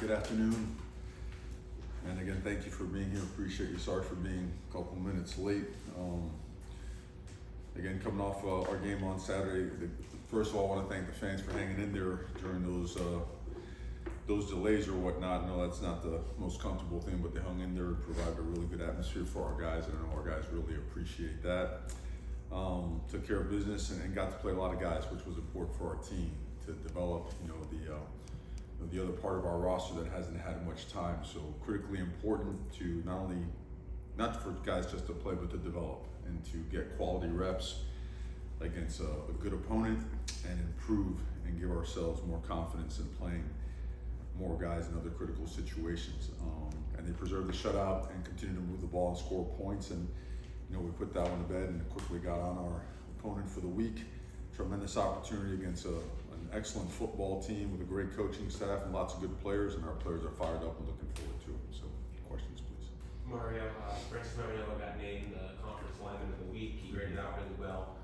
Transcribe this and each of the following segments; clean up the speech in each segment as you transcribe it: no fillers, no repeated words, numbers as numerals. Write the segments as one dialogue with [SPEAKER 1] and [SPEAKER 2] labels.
[SPEAKER 1] good afternoon. And again, thank you for being here. Appreciate you. Sorry for being a couple minutes late. Again, coming off our game on Saturday, first of all, I want to thank the fans for hanging in there during those delays or whatnot. No, that's not the most comfortable thing, but they hung in there, provided a really good atmosphere for our guys, and I know our guys really appreciate that. Took care of business and got to play a lot of guys, which was important for our team to develop, the other part of our roster that hasn't had much time. So critically important to not for guys just to play, but to develop and to get quality reps against a good opponent and improve and give ourselves more confidence in playing more guys in other critical situations. And they preserved the shutout and continued to move the ball and score points. And we put that one to bed and quickly got on our opponent for the week. Tremendous opportunity against an excellent football team with a great coaching staff and lots of good players, and our players are fired up and looking forward to it. So, questions, please.
[SPEAKER 2] Mario, Francis Mariano got named the conference lineman of the week. He graded out really well.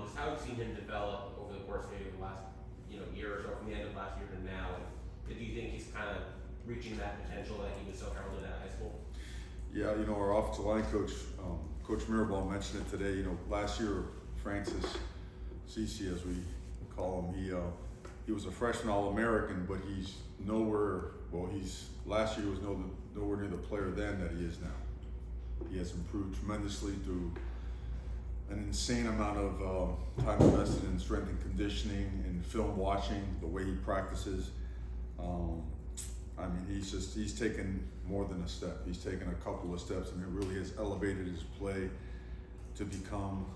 [SPEAKER 2] Just how have you seen him develop over the course maybe of the last year or so, from the end of last year to now? And do you think he's kind of reaching that potential that he was so heralded at high school?
[SPEAKER 1] Yeah, our offensive line coach, Coach Mirabal, mentioned it today. Last year, Francis Cece, as we call him, he was a freshman All-American, but he's last year was nowhere near the player then that he is now. He has improved tremendously through an insane amount of time invested in strength and conditioning and film watching, the way he practices. He's taken more than a step. He's taken a couple of steps, and it really has elevated his play to become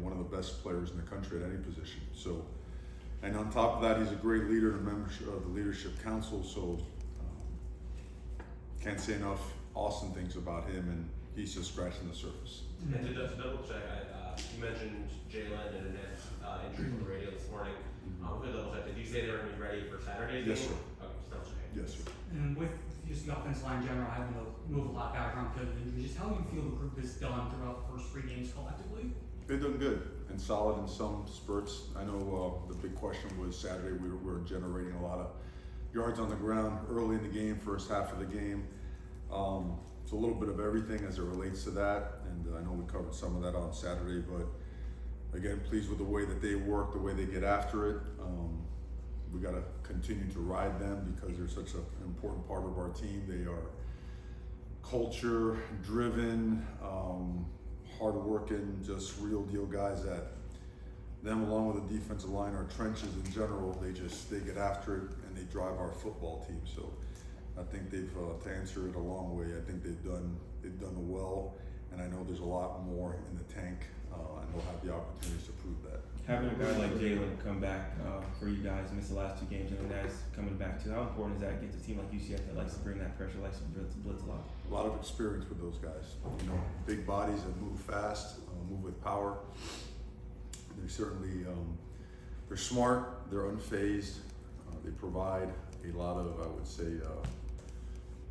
[SPEAKER 1] one of the best players in the country at any position. So, and on top of that, he's a great leader and a member of the Leadership Council. So, can't say enough awesome things about him, and he's just scratching the surface.
[SPEAKER 2] And to double check, you mentioned Jalen and Annette's injury on the radio this morning. I'm going to double check. Did you say they were going to be ready for Saturday's
[SPEAKER 1] Yes,
[SPEAKER 2] game?
[SPEAKER 1] sir.
[SPEAKER 2] Okay, just double check.
[SPEAKER 1] Yes, sir.
[SPEAKER 3] And with just the offensive line in general having to move a lot background because of injuries, how do you feel the group has done throughout the first 3 games collectively?
[SPEAKER 1] They've done good and solid in some spurts. I know the big question was Saturday. We were generating a lot of yards on the ground early in the game, first half of the game. It's a little bit of everything as it relates to that, and I know we covered some of that on Saturday, but again, pleased with the way that they work, the way they get after it. We got to continue to ride them because they're such an important part of our team. They are culture driven, hard-working, just real deal guys that them, along with the defensive line, our trenches in general, they get after it and they drive our football team. So I think they've, to answer it a long way, I think they've done well, and I know there's a lot more in the tank, and we'll have the opportunities to prove that.
[SPEAKER 4] Having a guy like Jalen come back for you guys, missed the last 2 games, and that's coming back too. How important is that against a team like UCF that likes to bring that pressure, likes to blitz a lot?
[SPEAKER 1] A lot of experience with those guys. Big bodies that move fast, move with power. They're certainly, they're smart, they're unfazed. They provide a lot of, I would say,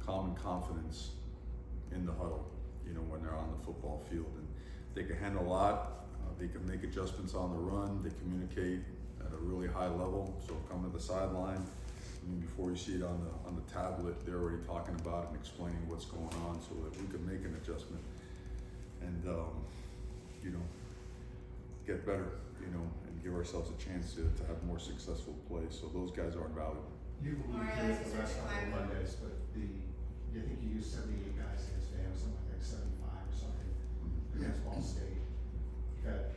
[SPEAKER 1] calm and confidence in the huddle, when they're on the football field. And they can handle a lot. They can make adjustments on the run. They communicate at a really high level. So come to the sideline, before you see it on the tablet, they're already talking about it and explaining what's going on, so that we can make an adjustment and get better, and give ourselves a chance to have more successful plays. So those guys are invaluable.
[SPEAKER 5] You will be here the rest of the Mondays, but you think you used 78 guys against Van, something like 75 or something against Ball State. You got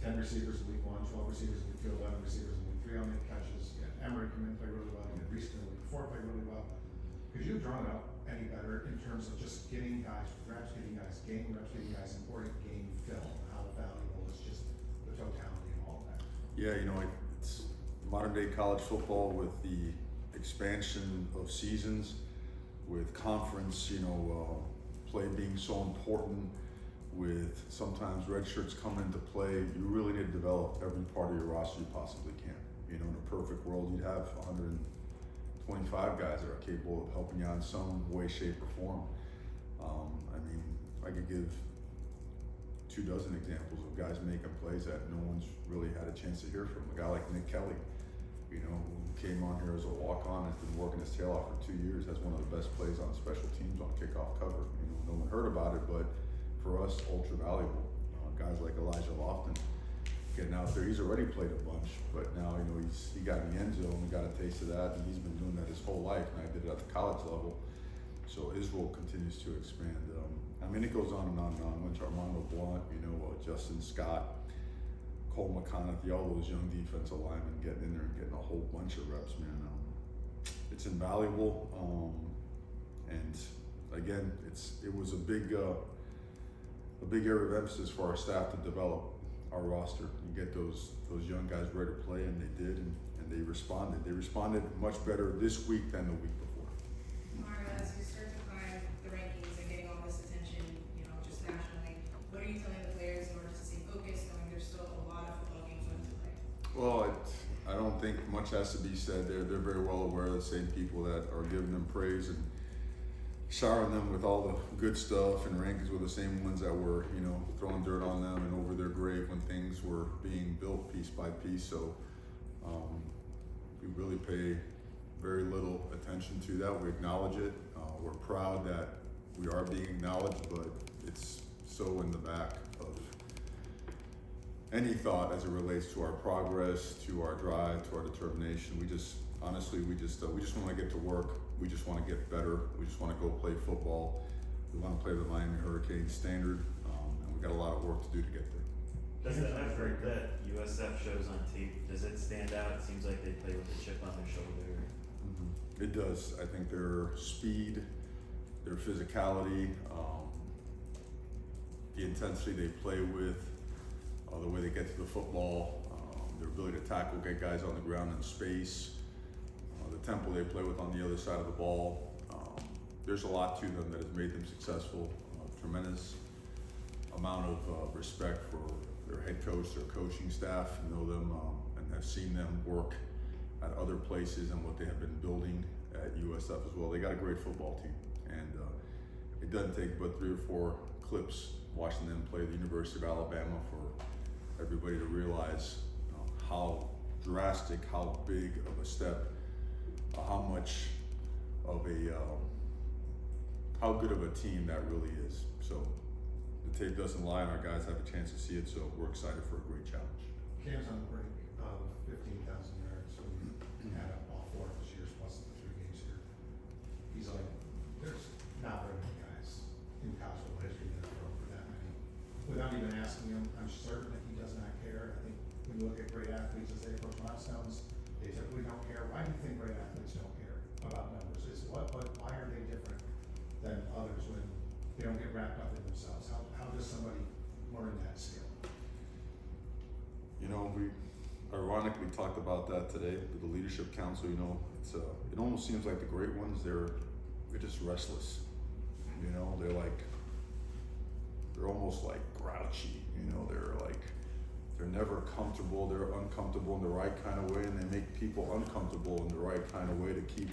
[SPEAKER 5] 10 receivers in week 1, 12 receivers in week 2, 11 receivers in week 3 on the catches. You had Emery come in and play really well. You had Reese in week 4 play really well. Could you have drawn out any better in terms of just getting guys reps, getting guys game reps, getting guys important game film? How valuable is just the totality of all that?
[SPEAKER 1] Yeah, it's modern day college football with the expansion of seasons, with conference, play being so important, with sometimes red shirts coming into play. You really need to develop every part of your roster you possibly can. In a perfect world, you'd have 125 guys that are capable of helping you out in some way, shape, or form. I could give 24 examples of guys making plays that no one's really had a chance to hear from. A guy like Nick Kelly, you know, who came on here as a walk-on, has been working his tail off for 2 years, has one of the best plays on special teams on kickoff cover. You know, no one heard about it, but for us, ultra valuable. Guys like Elijah Lofton getting out there, he's already played a bunch, but now, you know, he got in the end zone, he got a taste of that, and he's been doing that his whole life, and I did it at the college level, so his role continues to expand. I mean, it goes on and on and on. Went to Armando Blunt, you know, Justin Scott, Cole McConaughey, all those young defensive linemen getting in there and getting a whole bunch of reps, man. It's invaluable, and again, it was a big area of emphasis for our staff to develop our roster and get those young guys ready to play, and they did, and they responded. They responded much better this week than the week before.
[SPEAKER 6] Mario, as you start to climb the rankings and getting all this attention, you know, just nationally, what are you telling the players in order to stay focused, knowing there's still a lot of football games left to play?
[SPEAKER 1] Well, I don't think much has to be said. They're very well aware of the same people that are giving them praise and showering them with all the good stuff, and rankings were the same ones that were, you know, throwing dirt on them and over their grave when things were being built piece by piece. So we really pay very little attention to that. We acknowledge it. We're proud that we are being acknowledged, but it's so in the back of any thought as it relates to our progress, to our drive, to our determination. We just want to get to work. We just want to get better. We just want to go play football. We want to play the Miami Hurricane standard, and we got a lot of work to do to get there.
[SPEAKER 7] Does the effort that USF shows on tape, does it stand out? It seems like they play with a chip on their shoulder.
[SPEAKER 1] Mm-hmm. It does. I think their speed, their physicality, the intensity they play with, the way they get to the football, their ability to tackle, get guys on the ground in space, the tempo they play with on the other side of the ball. There's a lot to them that has made them successful. Tremendous amount of respect for their head coach, their coaching staff, know them and have seen them work at other places and what they have been building at USF as well. They got a great football team, and it doesn't take but 3 or 4 clips watching them play the University of Alabama for everybody to realize how drastic, how big of a step, how much of a how good of a team that really is. So the tape doesn't lie, and our guys have a chance to see it, so we're excited for a great challenge.
[SPEAKER 5] Cam's on the brink of 15,000 yards when you add up all 4 of his years plus the 3 games here. He's like, there's not very many guys in college football history that have thrown for that many. Without even asking him, I'm certain that he does not care. I think when you look at great athletes as they approach milestones, they typically don't care. Why do you think great athletes don't care about numbers? Why are they different than others when they don't get wrapped up in themselves? How does somebody learn that skill?
[SPEAKER 1] You know, we ironically talked about that today with the leadership council. You know, it almost seems like the great ones, they're just restless. You know, they're almost like grouchy. You know, they're never comfortable. They're uncomfortable in the right kind of way, and they make people uncomfortable in the right kind of way to keep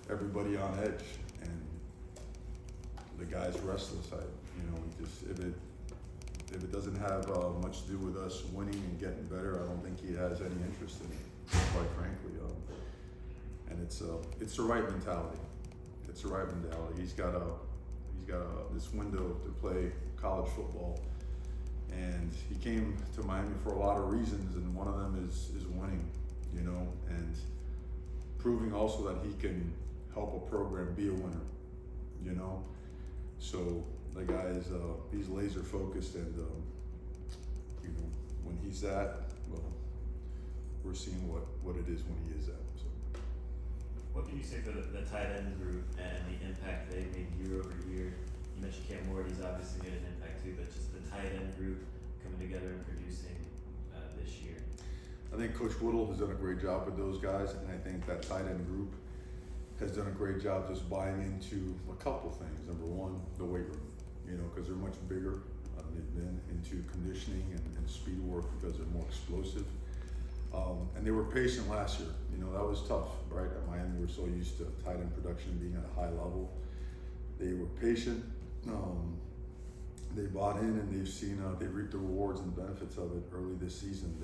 [SPEAKER 1] everybody on edge. And the guy's restless. If it doesn't have much to do with us winning and getting better, I don't think he has any interest in it, quite frankly. And it's the right mentality. It's the right mentality. He's got this window to play college football, and he came to Miami for a lot of reasons, and one of them is winning, you know, and proving also that he can help a program be a winner, you know. So the guy is he's laser focused, and you know, when he's that, well, we're seeing what it is when he is that. So.
[SPEAKER 7] What can you say for the tight end group and the impact they've made year over year? You mentioned Cam Morty's obviously made an impact too, but just the tight end group coming together and producing this year.
[SPEAKER 1] I think Coach Whittle has done a great job with those guys, and I think that tight end group has done a great job just buying into a couple things. Number one, the weight room, you know, because they're much bigger. They've been into conditioning and speed work because they're more explosive. And they were patient last year. You know, that was tough, right? At Miami, we're so used to tight end production being at a high level. They were patient. They bought in, and they've seen, they reaped the rewards and the benefits of it early this season.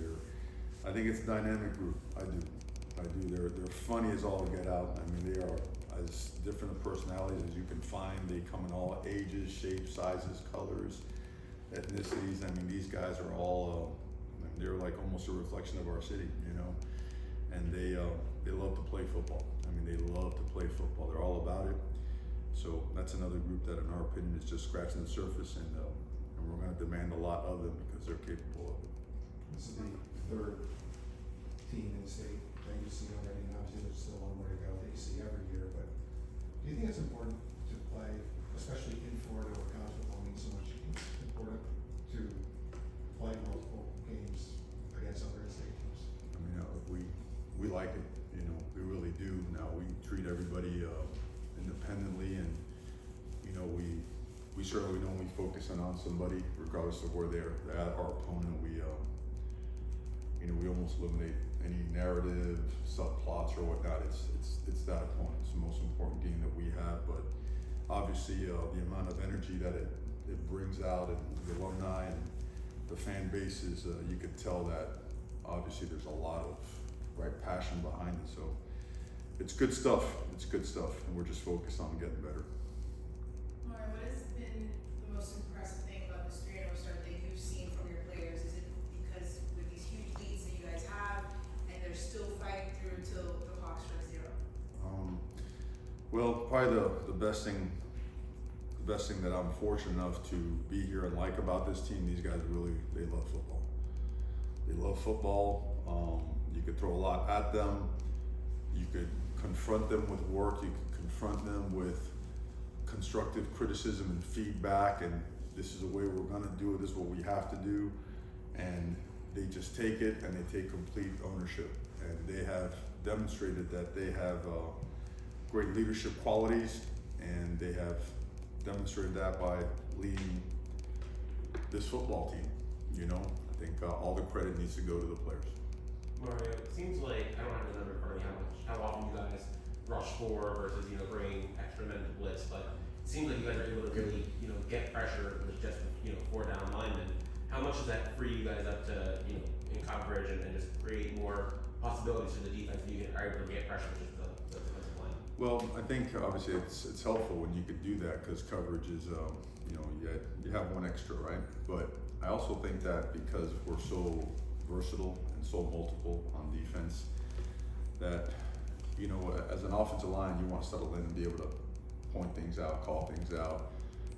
[SPEAKER 1] I think it's a dynamic group. I do. I do. They're funny as all get out. I mean, they are as different of personalities as you can find. They come in all ages, shapes, sizes, colors, ethnicities. I mean, these guys are all, they're like almost a reflection of our city, you know. And they love to play football. I mean, they love to play football. They're all about it. So that's another group that, in our opinion, is just scratching the surface, and we're going to demand a lot of them because they're capable of it.
[SPEAKER 5] This is the third team in state that you see already, and obviously there's still one more to go that you see every year, but do you think it's important to play, especially in Florida where college football means so much, it's important to play multiple games against other in-state teams?
[SPEAKER 1] I mean, we like it, you know, we really do. Now, we treat everybody independently, and, you know, we certainly don't, we focus in on somebody, regardless of where they're at, our opponent, we, you know, we almost eliminate any narrative, subplots or whatnot. It's that opponent. It's the most important game that we have, but obviously, the amount of energy that it brings out, and the alumni and the fan bases, you could tell that obviously there's a lot of passion behind it. So it's good stuff. It's good stuff, and we're just focused on getting better.
[SPEAKER 6] Lauren, what has been the most impressive thing about this 3-0 start that you've seen from your players? Is it because with these huge leads that you guys have, and they're still fighting through until the clock strikes 0?
[SPEAKER 1] Well, probably the best thing that I'm fortunate enough to be here and like about this team, these guys really, they love football. They love football. You could throw a lot at them. You could confront them with work. You could confront them with constructive criticism and feedback, and this is the way we're gonna do it, this is what we have to do. And they just take it, and they take complete ownership. And they have demonstrated that they have great leadership qualities, and they have demonstrated that by leading this football team. You know, I think all the credit needs to go to the players.
[SPEAKER 2] Mario, it seems like, I don't have the number in front of me how often you guys rush 4 versus, you know, bringing extra men to blitz, but it seems like you guys are able to really, you know, get pressure with just, you know, 4 down linemen. How much does that free you guys up to, you know, in coverage and just create more possibilities for the defense that you are able to get pressure with just the defensive line?
[SPEAKER 1] Well, I think obviously it's helpful when you could do that, because coverage is, you know, you have one extra, right? But I also think that because we're so versatile and so multiple on defense, that, you know, as an offensive line, you want to settle in and be able to point things out, call things out,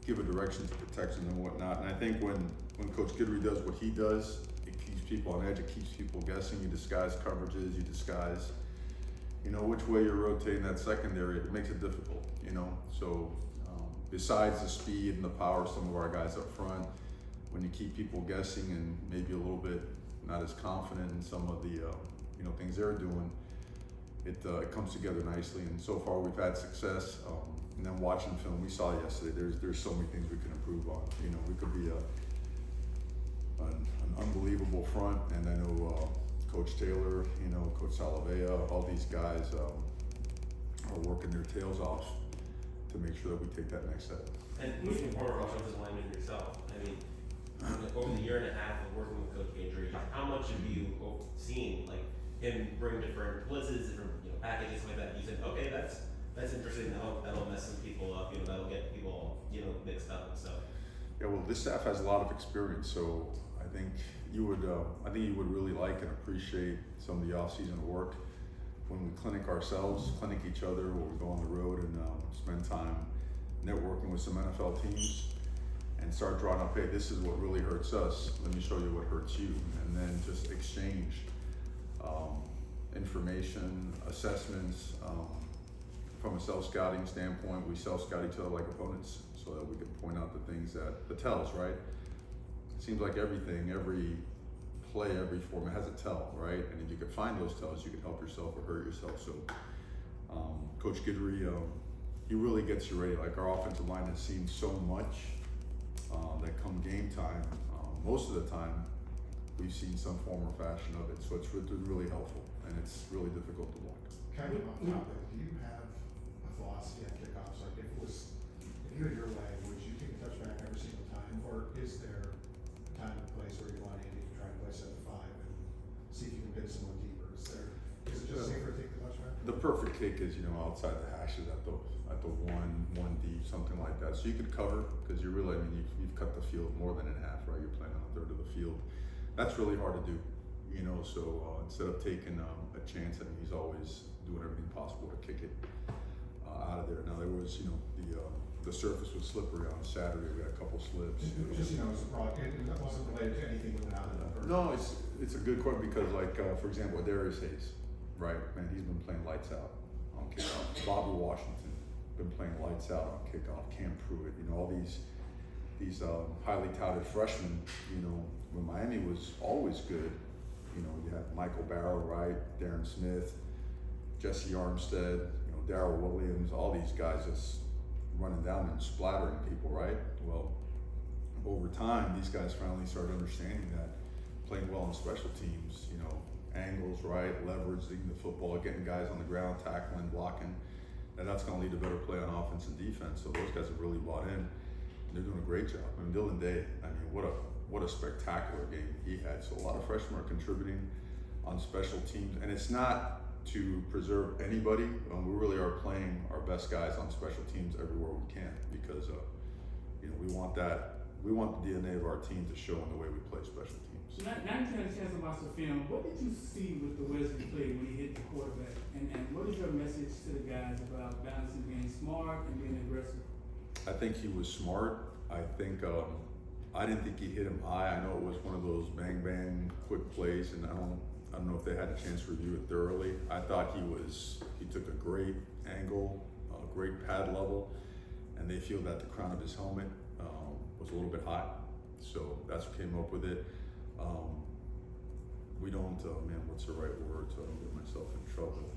[SPEAKER 1] give a direction to protection and whatnot. And I think when Coach Guidry does what he does, it keeps people on edge, it keeps people guessing. You disguise coverages, you disguise, you know, which way you're rotating that secondary. It makes it difficult, you know. So besides the speed and the power of some of our guys up front, when you keep people guessing and maybe a little bit not as confident in some of the you know, things they're doing, it comes together nicely. And so far we've had success. And then watching film, we saw yesterday, there's so many things we can improve on. You know, we could be an unbelievable front, and I know Coach Taylor, you know, Coach Salavea, all these guys are working their tails off to make sure that we take that next step.
[SPEAKER 2] And moving forward, offensive lineman yourself, I mean, over the year and a half of working with Coach Guidry, how much have you seen, like, him bring different blitzes, different, you know, packages like that? You said, okay, that's interesting. That'll mess some people up. You know, that'll get people, you know, mixed up and stuff.
[SPEAKER 1] Yeah, well, this staff has a lot of experience, so I think you would really like and appreciate some of the off-season work when we clinic each other, when we go on the road and spend time networking with some NFL teams, and start drawing up, hey, this is what really hurts us. Let me show you what hurts you, and then just exchange information, assessments. From a self-scouting standpoint, we self-scout each other like opponents so that we can point out the things the tells, right? It seems like everything, every play, every format has a tell, right? And if you can find those tells, you can help yourself or hurt yourself. So Coach Guidry, he really gets you ready. Like, our offensive line has seen so much that come game time, most of the time, we've seen some form or fashion of it. So it's really helpful, and it's really difficult to block.
[SPEAKER 5] Kind of off topic, do you have a philosophy at kickoffs? Like, if you had your way, would you take a touchback every single time, or is there a time and place where you want Andy to try and place at the 5 and see if you can get someone deeper? Is it just safer to
[SPEAKER 1] The perfect kick is, outside the hashes at the one deep, something like that. So you could cover, because you're really, you've cut the field more than in half, right? You're playing on a third of the field. That's really hard to do, so instead of taking a chance, he's always doing everything possible to kick it out of there. Now there was, the surface was slippery on Saturday. We had a couple slips.
[SPEAKER 5] It was just, it was a broad, it wasn't related to anything with out of the first.
[SPEAKER 1] No, it's a good question because, for example, Darius Hayes, right? Man, he's been playing lights out on kickoff. Bobby Washington been playing lights out on kickoff. Cam Pruitt, all these highly touted freshmen. When Miami was always good, you had Michael Barrow, right? Darren Smith, Jesse Armstead, Darrell Williams, all these guys just running down and splattering people, right? Well, over time, these guys finally started understanding that playing well on special teams, angles, right, leveraging the football, getting guys on the ground, tackling, blocking, and that's going to lead to better play on offense and defense. So those guys have really bought in. They're doing a great job. Dylan Day, what a spectacular game he had. So a lot of freshmen are contributing on special teams, and it's not to preserve anybody. We really are playing our best guys on special teams everywhere we can because we want the DNA of our team to show in the way we play special teams.
[SPEAKER 8] So now you had a chance to watch the film. What did you see with the Wesley play when he hit the quarterback? And what is your message to the guys about balancing being smart and being aggressive?
[SPEAKER 1] I think he was smart. I think I didn't think he hit him high. I know it was one of those bang bang quick plays, and I don't know if they had a chance to review it thoroughly. I thought he took a great angle, a great pad level, and they feel that the crown of his helmet was a little bit high. So that's what came up with it. We don't, what's the right word so I don't get myself in trouble?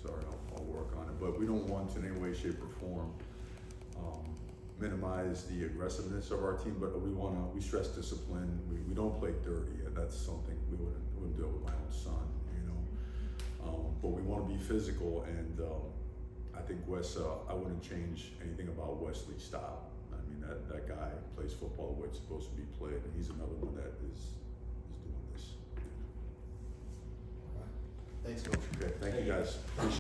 [SPEAKER 1] Sorry, I'll work on it. But we don't want to in any way, shape, or form minimize the aggressiveness of our team, but we stress discipline. We don't play dirty. That's something we wouldn't do it with my own son, but we want to be physical, and I think I wouldn't change anything about Wesley's style. That guy plays football the way it's supposed to be played, and he's another one that is doing this.
[SPEAKER 5] Thanks, Coach.
[SPEAKER 1] Okay, thank you guys. Appreciate it.